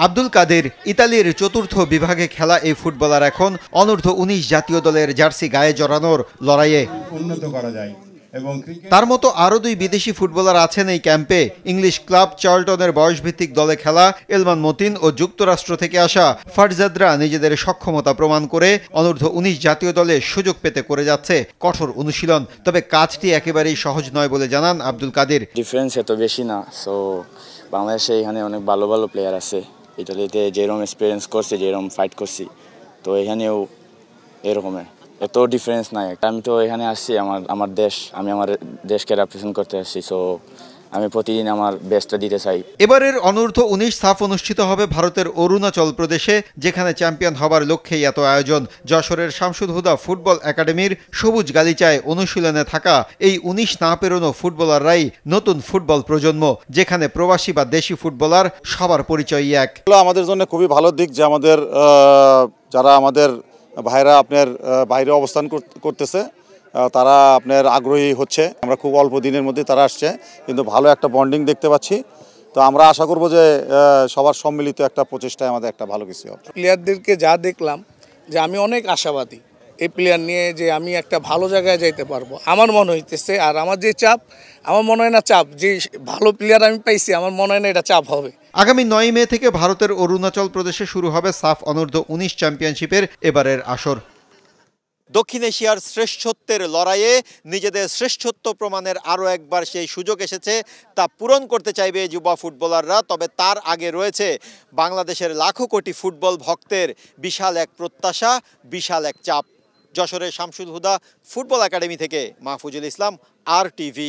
আব্দুল কাদের ইতালির চতুর্থ বিভাগে খেলা এই ফুটবলার এখন অনূর্ধ্ব-19 জাতীয় দলের জার্সি গায়ে জড়ানোর লড়াইয়ে উন্নত করা যায়। তার মতো আরও দুই বিদেশি ফুটবলার আছেন এই ক্যাম্পে। ইংলিশ ক্লাব চার্লটনের বয়সভিত্তিক দলে খেলা এলমান মতিন ও যুক্তরাষ্ট্র থেকে আসা ফারজাদরা নিজেদের সক্ষমতা প্রমাণ করে অনূর্ধ্ব-19 জাতীয় দলে সুযোগ পেতে করে যাচ্ছে কঠোর অনুশীলন। তবে কাজটি একেবারেই সহজ নয় বলে জানান আব্দুল কাদের। ডিফারেন্স এত বেশি না, সো বাংলাদেশে এখানে অনেক ভালো ভালো প্লেয়ার আছে। ইতালিতে যেরকম এক্সপিরিয়েন্স করছে, যেরকম ফাইট করছি, তো এখানেও এরকমের এত ডিফারেন্স নাই। আমি তো এখানে আসছি আমার দেশ, আমি আমার দেশকে রিপ্রেজেন্ট করতে আসছি, সো আমি প্রতিদিন আমার বেস্টটা দিতে চাই। এবারের অনূর্ধ্ব-19 সাফ অনুষ্ঠিত হবে ভারতের অরুণাচল প্রদেশে, যেখানে চ্যাম্পিয়ন হবার লক্ষ্যেই এত আয়োজন। যশোরের শামসুল হুদা ফুটবল একাডেমির সবুজ গালিচায় অনুশীলনে থাকা এই 19 না পেরোনো ফুটবলাররাই নতুন ফুটবল প্রজন্ম, যেখানে প্রবাসী বা দেশি ফুটবলার সবার পরিচয়ই এক। আমাদের জন্য খুবই ভালো দিক যে আমাদের যারা আমাদের ভাইরা আপনার বাইরে অবস্থান করতেছে, তারা আপনার আগ্রহী হচ্ছে। আমরা খুব অল্প দিনের মধ্যে তারা আসছে, কিন্তু ভালো একটা বন্ডিং দেখতে পাচ্ছি। তো আমরা আশা করব যে সবার সম্মিলিত একটা প্রচেষ্টায় আমাদের একটা ভালো কিছু হবে। প্লেয়ারদেরকে যা দেখলাম, যে আমি অনেক আশাবাদী এই প্লেয়ার নিয়ে, যে আমি একটা ভালো জায়গায় যাইতে পারবো আমার মনে হইতেছে। আর আমার যে চাপ, আমার মনে হয় না চাপ, যে ভালো প্লেয়ার আমি পাইছি আমার মনে হয় না এটা চাপ হবে। আগামী 9 মে থেকে ভারতের অরুণাচল প্রদেশে শুরু হবে সাফ অনূর্ধ্ব-19 চ্যাম্পিয়নশিপের এবারের আসর। দক্ষিণ এশিয়ার শ্রেষ্ঠত্বের লড়াইয়ে নিজেদের শ্রেষ্ঠত্ব প্রমাণের আরও একবার সেই সুযোগ এসেছে, তা পূরণ করতে চাইবে যুবা ফুটবলাররা। তবে তার আগে রয়েছে বাংলাদেশের লাখো কোটি ফুটবল ভক্তের বিশাল এক প্রত্যাশা, বিশাল এক চাপ। যশোরের শামসুল হুদা ফুটবল একাডেমি থেকে মাহফুজুল ইসলাম, RTV।